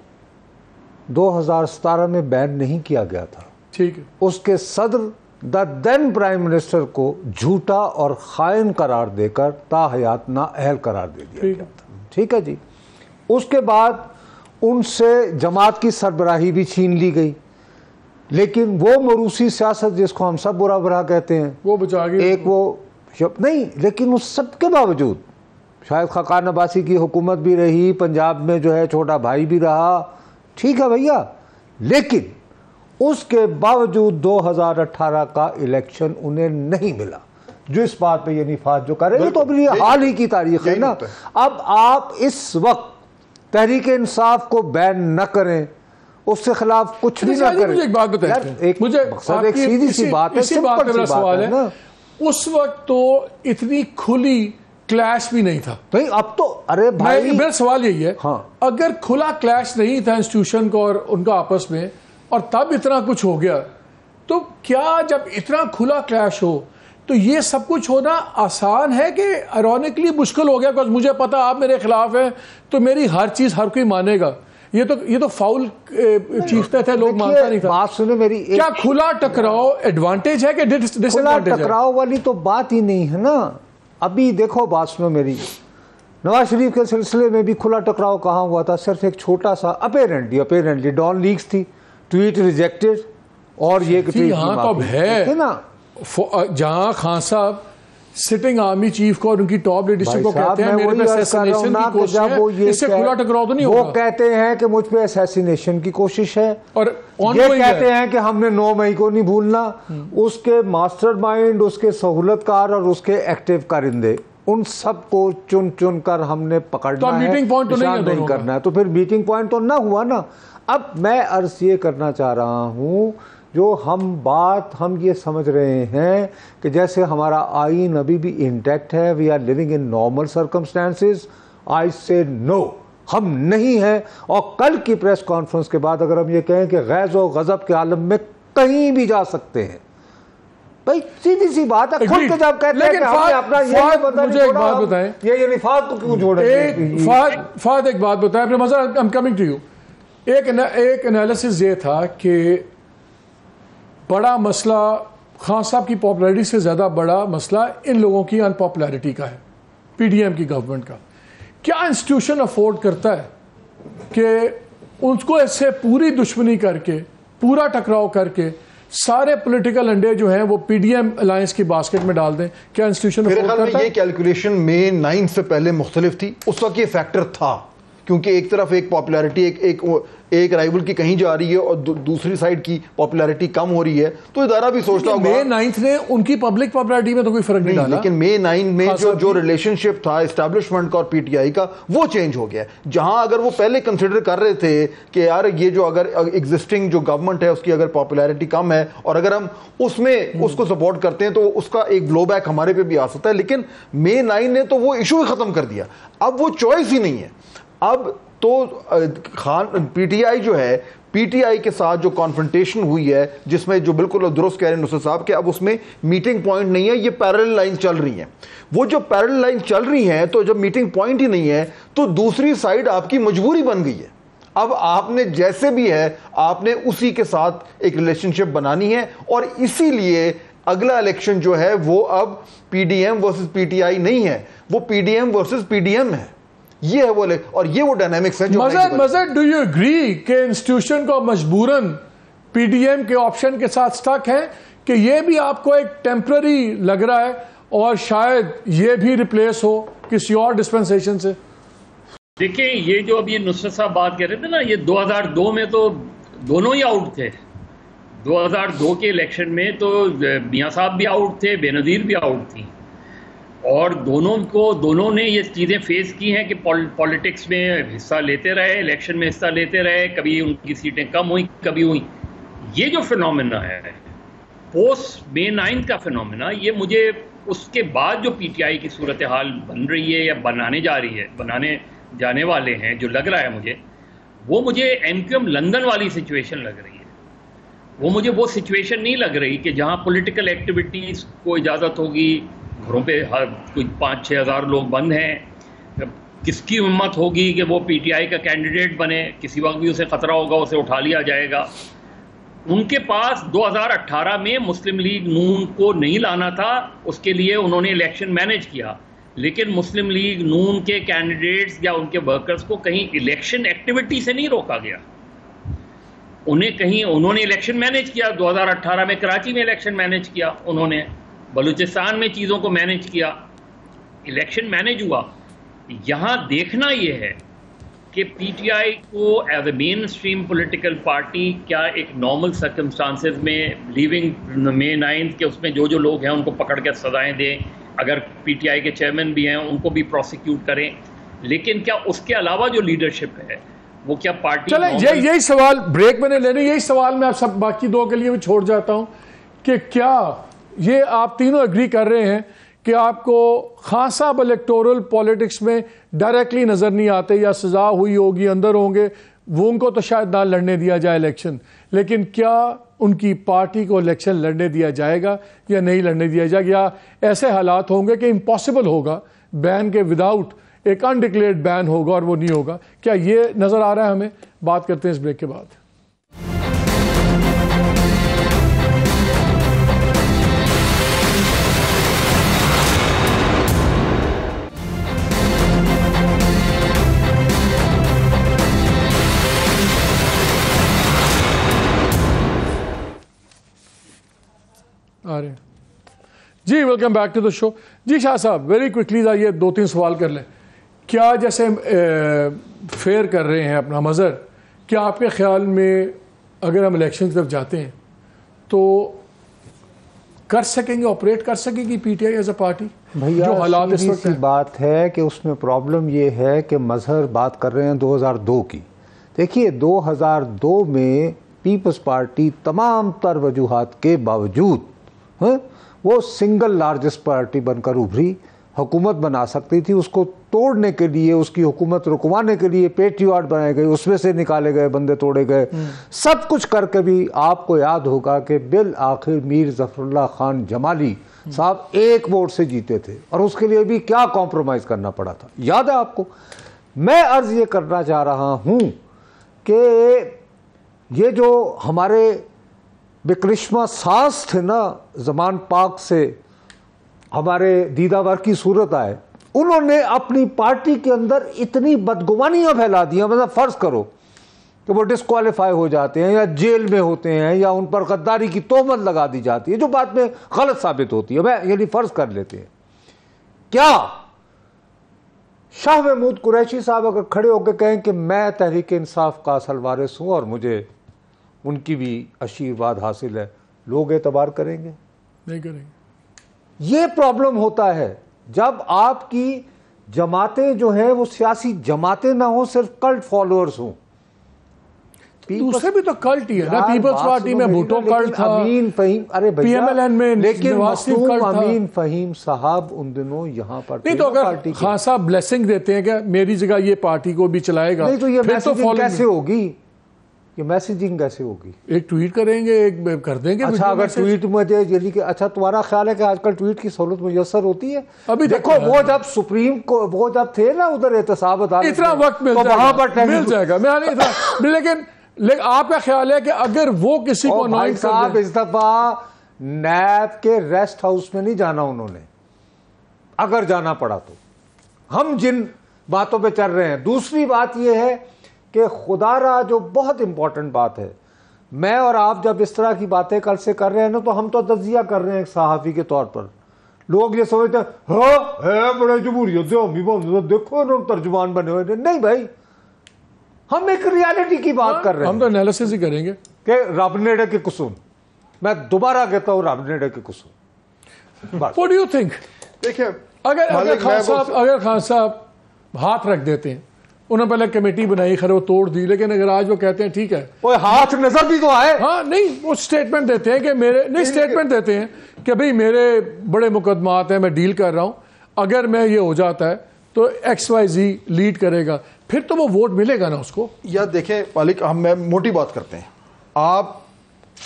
2017 میں بین نہیں کیا گیا تھا. ٹھیک ہے. اس کے صدر دا دین پرائم منسٹر کو جھوٹا اور خائن قرار دے کر تا حیات نااہل قرار دے دیا گیا تھا. ٹھیک ہے جی. اس کے بعد ان سے جماعت کی سربراہی بھی چھین لی گئی, لیکن وہ موروثی سیاست جس کو ہم سب برا برا کہتے ہیں وہ بچا گئی. ایک وہ نہیں, لیکن اس سب کے باوجود شاید خاقان عباسی کی حکومت بھی رہی, پنجاب میں جو ہے چھوٹا بھائی بھی رہا, ٹھیک ہے بھیا, لیکن اس کے باوجود 2018 کا الیکشن انہیں نہیں ملا. جو اس بات پہ یہ نفاذ جو کر رہے ہیں تو ابھی حال ہی کی تاریخ ہے نا. اب آپ اس وقت تحریک انصاف کو بین نہ کریں, اس سے خلاف کچھ بھی نہ کریں. مجھے ایک بات بتائیں, مجھے ایک سیدھی سی بات ہے, سمپل سی بات ہے نا. اس وقت تو اتنی کھلی کلیش بھی نہیں تھا. نہیں اب تو ارے بھائی میرا سوال یہی ہے, ہاں اگر کھلا کلیش نہیں تھا انسٹیٹیوشن کو اور ان کا آپس میں, اور تب اتنا کچھ ہو گیا, تو کیا جب اتنا کھلا کلیش ہو تو یہ سب کچھ ہونا آسان ہے کہ ایرونکلی مشکل ہو گیا؟ because مجھے پتا آپ میرے خلاف ہیں تو میری ہر چیز ہر کوئی مانے گا. یہ تو فاؤل چیختے تھے لوگ, مانتا نہیں تھا. بات سنیں میری, کیا کھلا ٹکراؤ ایڈوانٹیج ہے کہ ڈس ایڈوانٹیج ہے؟ ٹکراؤ والی تو بات ہی نہیں ہے نا. ابھی دیکھو بات سنو میری, نواز شریف کے سلسلے میں بھی کھلا ٹکراؤ کہاں ہوا تھا؟ صرف ایک چھوٹا سا اپیرنٹلی ڈان لیکس تھی, ٹویٹ ریجیکٹڈ, اور یہ یہاں تو اب ہے نا جہاں خان صاحب سٹنگ آرمی چیف کو اور ان کی ٹاپ لیڈرشپ کو کہتے ہیں میرے پہ اسیسینیشن کی کوشش ہے, اس سے کھلا ٹکراؤ تو نہیں ہوگا. وہ کہتے ہیں کہ مجھ پہ اسیسینیشن کی کوشش ہے, اور یہ کہتے ہیں کہ ہم نے 9 مئی کو نہیں بھولنا. اس کے ماسٹر مائنڈ, اس کے سہولت کار اور اس کے ایکٹیو کارندے, ان سب کو چن چن کر ہم نے پکڑنا ہے, میٹنگ پوائنٹ تو نہیں کرنا ہے. تو پھر میٹنگ پوائنٹ تو نہ ہوا نا. اب میں عرض یہ کرنا چاہ رہا ہوں, جو ہم یہ سمجھ رہے ہیں کہ جیسے ہمارا آئین ابھی بھی انٹیکٹ ہے, we are living in normal circumstances, I say no, ہم نہیں ہیں. اور کل کی پریس کانفرنس کے بعد اگر ہم یہ کہیں کہ غیظ و غضب کے عالم میں کہیں بھی جا سکتے ہیں, بھائی سیدھی سی بات ہے. خود کے جب کہتے ہیں کہ ہم نے اپنا مجھے ایک بات بتائیں, یہ نفاق کو کیوں جوڑیں؟ فہد ایک بات بتائیں اپنے مزہ, I'm coming to you. ایک انالیسس یہ تھا کہ بڑا مسئلہ خان صاحب کی پاپولیرٹی سے زیادہ بڑا مسئلہ ان لوگوں کی ان پاپولیرٹی کا ہے, پی ڈی ایم کی گورنمنٹ کا. کیا انسٹیٹیوشن افورڈ کرتا ہے کہ ان کو اس سے پوری دشمنی کر کے, پورا ٹکراؤ کر کے سارے پولیٹیکل انڈے جو ہیں وہ پی ڈی ایم الائنس کی باسکٹ میں ڈال دیں؟ کیا انسٹیٹیوشن میرے خیال میں یہ کیلکولیشن مئی 9 سے پہلے مختلف تھی, اس وقت یہ فیکٹر تھا, کیونکہ ایک طرف ایک پاپولیرٹی ایک رائیول کی کہیں جا رہی ہے اور دوسری سائیڈ کی پاپولیرٹی کم ہو رہی ہے, تو ادارہ بھی سوچتا ہوگا. مئی 9 نے ان کی پبلک پاپولیرٹی میں تو کوئی فرق نہیں ڈالا, لیکن مئی 9 میں جو ریلیشن شپ تھا اسٹیبلشمنٹ کا اور پی ٹی آئی کا, وہ چینج ہو گیا. جہاں اگر وہ پہلے کنسیڈر کر رہے تھے کہ یار یہ جو اگر ایگزسٹنگ جو گورنمنٹ ہے اس کی اگر پاپولیرٹی کم ہے اور اگر ہم اس میں اس کو سپورٹ کرتے ہیں تو اس کا ایک بلو بیک ہمارے پہ بھی آ سکتا ہے. لیکن مئی 9 نے تو وہ ایشو ہی ختم کر دیا, اب وہ چوائس ہی نہیں ہے. اب تو پی ٹی آئی جو ہے, پی ٹی آئی کے ساتھ جو کانفرنٹیشن ہوئی ہے, جس میں جو بالکل درست کہہ رہے ہیں نصرت صاحب کہ اب اس میں میٹنگ پوائنٹ نہیں ہے, یہ پیرل لائن چل رہی ہیں. وہ جو پیرل لائن چل رہی ہیں تو جب میٹنگ پوائنٹ ہی نہیں ہے تو دوسری سائیڈ آپ کی مجبوری بن گئی ہے. اب آپ نے جیسے بھی ہے آپ نے اسی کے ساتھ ایک ریلیشن شپ بنانی ہے, اور اسی لیے اگلا الیکشن جو ہے وہ اب P D M versus P T I نہیں ہے, وہ P D M versus P D M ہے. یہ ہے وہ, اور یہ وہ ڈائنامکس ہے جو مزید. ڈو یو اگری کہ انسٹیٹیوشن کو مجبوراً پی ڈی ایم کے آپشن کے ساتھ سٹک ہے کہ یہ بھی آپ کو ایک ٹیمپرری لگ رہا ہے اور شاید یہ بھی ریپلیس ہو کسی اور ڈسپنسیشن سے؟ دیکھیں, یہ جو ابھی نصرت صاحب بات کر رہے تھے نا, یہ 2002 میں تو دونوں ہی آؤٹ تھے. 2002 کے الیکشن میں تو میاں صاحب بھی آؤٹ تھے, بے نظیر بھی آؤٹ تھیں, اور دونوں نے یہ چیزیں فیس کی ہیں کہ پالیٹکس میں حصہ لیتے رہے, الیکشن میں حصہ لیتے رہے, کبھی ان کی سیٹیں کم ہوئیں کبھی ہوئیں. یہ جو فینومینا ہے پوسٹ مئی 9 کا فینومینا, یہ مجھے اس کے بعد جو پی ٹی آئی کی صورتحال بن رہی ہے یا بنانے جانے والے ہیں, جو لگ رہا ہے مجھے ایم کیو ایم لندن والی سچویشن لگ رہی ہے. وہ سچویشن نہیں لگ رہی کہ جہاں پولیٹیکل ایکٹیویٹیز کو اجازت ہوگی, گھروں پہ کوئی 5-6 ہزار لوگ بند ہیں, کس کی ہمت ہوگی کہ وہ پی ٹی آئی کا کینڈیڈیٹ بنے, کسی وقت بھی اسے خطرہ ہوگا اسے اٹھا لیا جائے گا. ان کے پاس 2018 میں مسلم لیگ نون کو نہیں لانا تھا, اس کے لیے انہوں نے الیکشن مینیج کیا, لیکن مسلم لیگ نون کے کینڈیڈیٹس یا ان کے ورکرز کو کہیں الیکشن ایکٹیویٹی سے نہیں روکا گیا. انہوں نے الیکشن مینیج کیا. 2018 میں کراچی میں الیکشن مینیج کیا, انہوں نے بلوچستان میں چیزوں کو مینیج کیا, الیکشن مینیج ہوا. یہاں دیکھنا یہ ہے کہ پی ٹی آئی کو as a mainstream political party کیا ایک نارمل سرکمسٹانسز میں لیونگ مئی 9 کے اس میں جو لوگ ہیں ان کو پکڑ کے سزائیں دیں, اگر پی ٹی آئی کے چیئرمین بھی ہیں ان کو بھی پروسیکیوٹ کریں, لیکن کیا اس کے علاوہ جو لیڈرشپ ہے وہ کیا پارٹی. چلیں یہی سوال بریک میں نے لینے, یہی سوال میں آپ سب باقی دو کے لیے بھی چھوڑ جاتا ہوں کہ کیا یہ آپ تینوں اگری کر رہے ہیں کہ آپ کو خان صاحب الیکٹورل پالیٹکس میں ڈائریکٹلی نظر نہیں آتے, یا سزا ہوئی ہوگی, اندر ہوں گے, وہ ان کو تو شاید نہ لڑنے دیا جائے الیکشن, لیکن کیا ان کی پارٹی کو الیکشن لڑنے دیا جائے گا یا نہیں لڑنے دیا جائے گا, یا ایسے حالات ہوں گے کہ امپاسبل ہوگا بین کے وداؤٹ, ایک انڈکلیئرڈ بین ہوگا اور وہ نہیں ہوگا؟ کیا یہ نظر آ رہا ہے ہمیں؟ بات کرتے ہیں اس بریک کے بعد. آ رہے ہیں جی, ویلکم بیک ٹو دا شو. جی شاہ صاحب, ویری کوئکلی یہ 2-3 سوال کر لیں. کیا جیسے فیئر کر رہے ہیں اپنا مظہر, کیا آپ کے خیال میں اگر ہم الیکشن کی طرف جاتے ہیں تو کر سکیں گے, آپریٹ کر سکے گی P T I as a party? بھیا جو حالات اس سیدھی وقت سی بات ہے کہ اس میں پرابلم یہ ہے کہ مظہر بات کر رہے ہیں 2002 کی. دیکھیے 2002 میں پیپلز پارٹی تمام تر وجوہات کے باوجود وہ سنگل لارجسٹ پارٹی بن کر ابھری, حکومت بنا سکتی تھی. اس کو توڑنے کے لیے, اس کی حکومت رکوانے کے لیے پیٹریاٹ بنائے گئے, اس میں سے نکالے گئے بندے, توڑے گئے, سب کچھ کر کے بھی آپ کو یاد ہوگا کہ بالآخر میر ظفر اللہ خان جمالی صاحب 1 ووٹ سے جیتے تھے, اور اس کے لیے بھی کیا کمپرومائز کرنا پڑا تھا, یاد ہے آپ کو. میں عرض یہ کرنا چاہ رہا ہوں کہ یہ جو ہمارے بکرشما ساز تھے نا, زمان پاک سے ہمارے دیداور کی صورت آئے, انہوں نے اپنی پارٹی کے اندر اتنی بدگمانیاں پھیلا دی ہیں. مطلب فرض کرو کہ وہ ڈسکوالیفائی ہو جاتے ہیں یا جیل میں ہوتے ہیں یا ان پر غداری کی تہمت لگا دی جاتی ہے, جو بعد میں غلط ثابت ہوتی ہے, یعنی فرض کر لیتے ہیں. کیا شاہ محمود قریشی صاحب اگر کھڑے ہو کے کہیں کہ میں تحریک انصاف کا اصل وارث ہوں اور مجھے ان کی بھی آشیرواد حاصل ہے, لوگ اعتبار کریں گے؟ نہیں کریں گے. یہ پرابلم ہوتا ہے جب آپ کی جماعتیں جو ہیں وہ سیاسی جماعتیں نہ ہوں, صرف کلٹ فالوورز ہوں. دوسرے بھی تو کلٹ ہی ہے نا, پیپلز پارٹی میں بھٹو کلٹ تھا, امین فہیم, ارے پی ایم ایل این میں لیکن نواز شریف کلٹ تھا. امین فہیم صاحب ان دنوں یہاں پر نہیں, تو اگر خان صاحب بلیسنگ دیتے ہیں کہ میری جگہ یہ پارٹی کو بھی چلائے گا, نہیں تو یہ پھر تو میسیجنگ کیسے ہوگی؟ یہ میسیجنگ کیسے ہوگی؟ ایک ٹویٹ کریں گے, ایک کر دیں گے. اچھا اگر ٹویٹ میں یعنی کہ اچھا تمہارا خیال ہے کہ آج کل ٹویٹ کی سہولت میسر ہوتی ہے؟ ابھی دیکھو وہ جب سپریم کو وہ جب تھے نا ادھر احتساب اتنا وقت مل جائے گا, لیکن آپ کا خیال ہے کہ اگر وہ کسی کو بھائی صاحب اس دفعہ نیب کے ریسٹ ہاؤس میں نہیں جانا انہوں نے, اگر جانا پڑا تو. ہم جن باتوں پہ چل رہے ہیں. دوسری بات یہ ہے کہ خدا را جو بہت امپورٹنٹ بات ہے, میں اور آپ جب اس طرح کی باتیں کل سے کر رہے ہیں نا, تو ہم تو تجزیہ کر رہے ہیں ایک صحافی کے طور پر. لوگ یہ سمجھتے ہیں ہاں ہے بڑے جمہوریت دیکھو انہوں نے ترجمان بنے ہوئے. نہیں بھائی, ہم ایک ریالٹی کی بات کر رہے ہیں. ہم تو انالیسس ہی کریں گے کہ رب نیڑے کے قصور. میں دوبارہ کہتا ہوں رب نیڑے کے قصور. What do you think? دیکھیں اگر خان صاحب ہاتھ رکھ دیتے ہیں, انہوں نے پہلے کمیٹی بنائی, خیر وہ توڑ دی, لیکن اگر آج وہ کہتے ہیں ٹھیک ہے, ہاتھ نظر بھی تو آئے. ہاں نہیں, وہ سٹیٹمنٹ دیتے ہیں کہ میرے نہیں, سٹیٹمنٹ دیتے ہیں کہ بھئی میرے بڑے مقدمات ہیں, میں ڈیل کر رہا ہوں, اگر میں یہ ہو جاتا ہے تو ایکس وائی زی لیڈ کرے گا, پھر تو وہ ووٹ ملے گا نا اس کو. یا دیکھیں مالک, ہم موٹی بات کرتے ہیں. آپ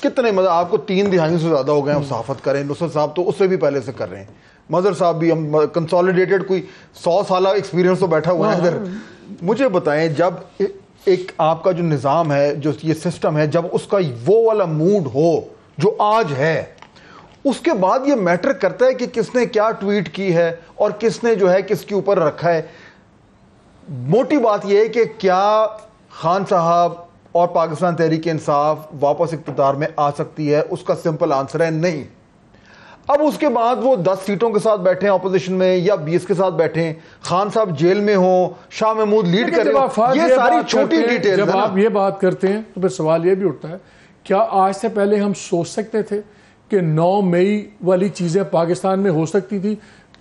کتنے مطلب آپ کو 3 دہائیوں سے زیادہ ہو گئے ہیں صحافت کریں. نصرت صاحب تو اس سے بھی پہلے سے کر رہے ہیں, مظہر صاحب بھی, ہم کنسالیڈیٹڈ کوئی 100 سالہ ایکسپیرینس تو بیٹھا ہوا ہے ادھر. مجھے بتائیں, جب ایک آپ کا جو نظام ہے, جو یہ سسٹم ہے, جب اس کا وہ والا موڈ ہو جو آج ہے, اس کے بعد یہ میٹر کرتا ہے کہ کس نے کیا ٹویٹ کی ہے اور کس نے جو ہے کس کے اوپر رکھا ہے. موٹی بات یہ ہے کہ کیا خان صاحب اور پاکستان تحریک انصاف واپس اقتدار میں آ سکتی ہے؟ اس کا سمپل آنسر ہے نہیں. اب اس کے بعد وہ 10 سیٹوں کے ساتھ بیٹھے ہیں اپوزیشن میں یا 20 کے ساتھ بیٹھے ہیں, خان صاحب جیل میں ہوں, شاہ محمود لیڈ کریں, یہ ساری چھوٹی ڈیٹیل. جب آپ یہ بات کرتے ہیں تو پھر سوال یہ بھی اٹھتا ہے, کیا آج سے پہلے ہم سوچ سکتے تھے کہ 9 مئی والی چیزیں پاکستان میں ہو سکتی تھی؟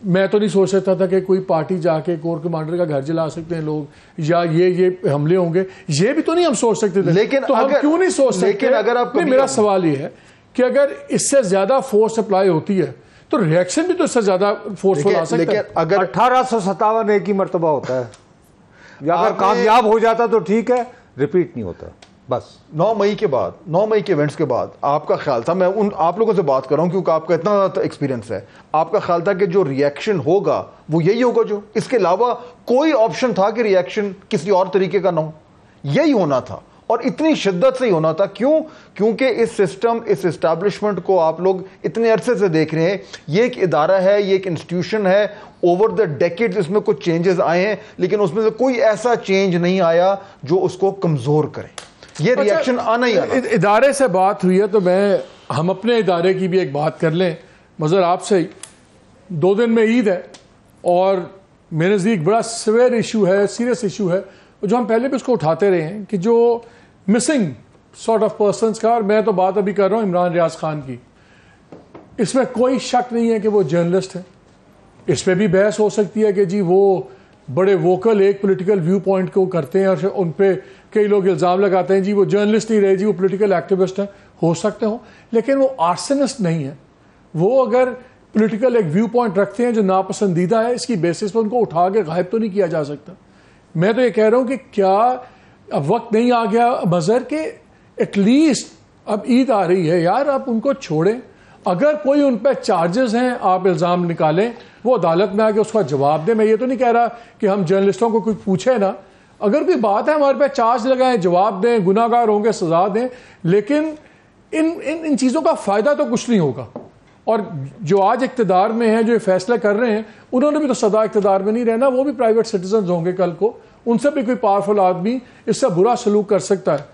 میں تو نہیں سوچ سکتا تھا کہ کوئی پارٹی جا کے کور کمانڈر کا گھر جلا سکتے ہیں لوگ, یا یہ حملے ہوں گے, یہ بھی تو نہیں ہم سوچ سکتے تھے. لیکن تو ہم کیوں نہیں سوچ سکتے؟ لیکن اگر آپ میرا سوال یہ ہے کہ اگر اس سے زیادہ فورس اپلائی ہوتی ہے تو ریئیکشن بھی تو اس سے زیادہ فورسفل آ سکتا ہے. لیکن اگر 1857 ایک ہی مرتبہ ہوتا ہے، یا اگر کامیاب ہو جاتا تو ٹھیک ہے، ریپیٹ نہیں ہوتا. بس 9 مئی کے ایونٹس کے بعد آپ کا خیال تھا، میں آپ لوگوں سے بات کر رہا ہوں کیونکہ آپ کا اتنا زیادہ ایکسپیرینس ہے، آپ کا خیال تھا کہ جو ریئیکشن ہوگا وہ یہی ہوگا، جو اس کے علاوہ کوئی آپشن تھا کہ ریئیکشن کسی اور طریقے کا نہ ہو؟ یہی ہونا تھا اور اتنی شدت سے ہی ہونا تھا. کیوں؟ کیونکہ اس سسٹم، اس اسٹیبلشمنٹ کو آپ لوگ اتنے عرصے سے دیکھ رہے ہیں. یہ ایک ادارہ ہے، یہ ایک انسٹیٹیوشن ہے. اوور دا ڈیکیڈ اس میں کچھ چینجز آئے ہیں، لیکن اس میں سے کوئی ایسا چینج نہیں آیا جو اس کو کمزور کرے. یہ ریئیکشن آنا ہی آنا. ادارے سے بات ہوئی ہے تو ہم اپنے ادارے کی بھی ایک بات کر لیں. مظہر آپ سے 2 دن میں عید ہے اور میرے نزدیک بڑا سیویئر ایشو ہے، سیریس ایشو ہے، جو ہم پہلے بھی اس کو اٹھاتے رہے ہیں کہ جو مسنگ سارٹ آف پرسنس کا، اور میں تو بات ابھی کر رہا ہوں عمران ریاض خان کی. اس میں کوئی شک نہیں ہے کہ وہ جرنلسٹ ہیں. اس پہ بھی بحث ہو سکتی ہے کہ جی وہ بڑے ووکل ایک پولیٹیکل ویو پوائنٹ کو کرتے ہیں اور ان پہ کئی لوگ الزام لگاتے ہیں جی وہ جرنلسٹ نہیں رہے، جی وہ پولیٹیکل ایکٹیوسٹ ہیں. ہو سکتے ہوں، لیکن وہ آرسنسٹ نہیں ہے. وہ اگر پولیٹیکل ایک ویو پوائنٹ رکھتے ہیں جو ناپسندیدہ ہے، اس کی بیسس پہ ان کو اٹھا کے غائب تو نہیں کیا جا سکتا. میں تو یہ کہہ رہا ہوں کہ کیا اب وقت نہیں آ گیا مظہر کہ ایٹ لیسٹ اب عید آ رہی ہے یار، آپ ان کو چھوڑیں. اگر کوئی ان پہ چارجز ہیں، آپ الزام نکالیں، وہ عدالت میں آ کے اس کا جواب دیں. میں یہ تو نہیں کہہ رہا کہ ہم جرنلسٹوں کو کوئی پوچھے نا، اگر کوئی بات ہے ہمارے پہ چارج لگائیں، جواب دیں، گناہ گار ہوں گے سزا دیں، لیکن ان چیزوں کا فائدہ تو کچھ نہیں ہوگا. اور جو آج اقتدار میں ہیں، جو یہ فیصلے کر رہے ہیں، انہوں نے بھی تو سدا اقتدار میں نہیں رہنا. وہ بھی پرائیویٹ سٹیزنز ہوں گے کل کو، ان سے بھی کوئی پاورفل آدمی اس سے برا سلوک کر سکتا ہے.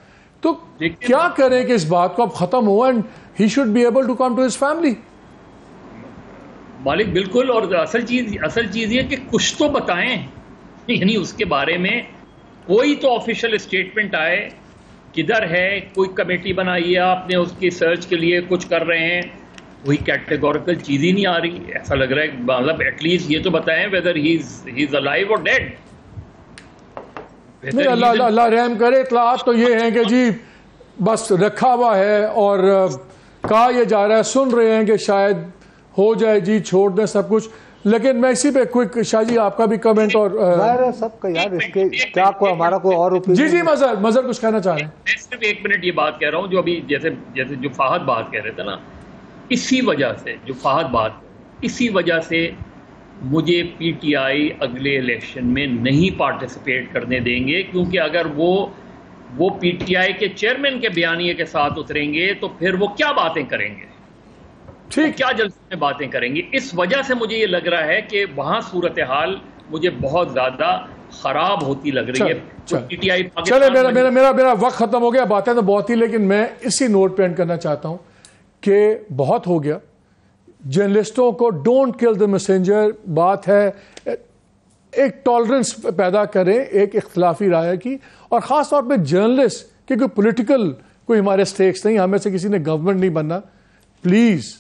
تو کیا کریں کہ اس بات کو اب ختم ہو and he should be able to come to his family. مالک بالکل. اور اصل چیز یہ کہ کچھ تو بتائیں، یعنی اس کے بارے میں کوئی تو آفیشیل اسٹیٹمنٹ آئے. کدھر ہے؟ کوئی کمیٹی بنائی ہے آپ نے اس کی سرچ کے لیے، کچھ کر رہے ہیں، کوئی کیٹیگوریکل چیز ہی نہیں آ رہی. ایسا لگ رہا ہے مطلب ایٹ لیسٹ یہ تو بتائیں ویدر ہی از الائیو اور ڈیڈ. نہیں، اللہ رحم کرے. اطلاعات تو یہ ہیں کہ جی بس رکھا ہوا ہے اور کہا یہ جا رہا ہے، سن رہے ہیں کہ شاید ہو جائے جی، چھوڑ دیں سب کچھ. لیکن میں اسی پہ کوئک شاہ جی آپ کا بھی کمنٹ اور سب کا یار اس کے کیا کوئی ہمارا کوئی اور جی مظہر کچھ کہنا چاہ رہے ہیں. میں صرف 1 منٹ یہ بات کہہ رہا ہوں جو ابھی جیسے جو فہد بات کہہ رہے تھے نا، اسی وجہ سے جو فہد بات، اسی وجہ سے مجھے پی ٹی آئی اگلے الیکشن میں نہیں پارٹیسپیٹ کرنے دیں گے. کیونکہ اگر وہ پی ٹی آئی کے چیئرمین کے بیانیے کے ساتھ اتریں گے تو پھر وہ کیا باتیں کریں گے، کیا جلسے میں باتیں کریں گے. اس وجہ سے مجھے یہ لگ رہا ہے کہ وہاں صورتحال مجھے بہت زیادہ خراب ہوتی لگ رہی ہے. پی ٹی آئی چلے میرا وقت ختم ہو گیا، باتیں تو بہت ہی، لیکن میں اسی نوٹ پہ اینڈ کرنا چاہتا ہوں کہ بہت ہو گیا. جرنلسٹوں کو ڈونٹ کل دی میسنجر. بات ہے ایک ٹالرنس پیدا کریں ایک اختلافی رائے کی، اور خاص طور پہ جرنلسٹ کہ کوئی پولیٹیکل کوئی ہمارے سٹیکس نہیں، ہمیں سے کسی نے گورنمنٹ نہیں بننا. پلیز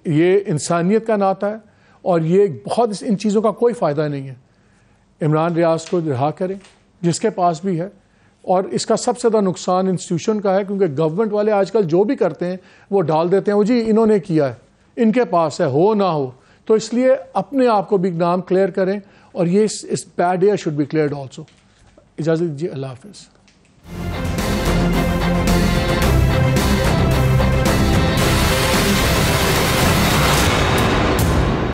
یہ انسانیت کا ناطہ ہے اور یہ بہت ان چیزوں کا کوئی فائدہ نہیں ہے. عمران ریاض کو رہا کریں جس کے پاس بھی ہے، اور اس کا سب سے زیادہ نقصان انسٹیٹیوشن کا ہے کیونکہ گورنمنٹ والے آج کل جو بھی کرتے ہیں وہ ڈال دیتے ہیں وہ جی انہوں نے کیا ہے، ان کے پاس ہے، ہو نہ ہو. تو اس لیے اپنے آپ کو بھی نام کلیئر کریں، اور یہ اس bad air should be cleared also. اجازت دیجیے، اللہ حافظ.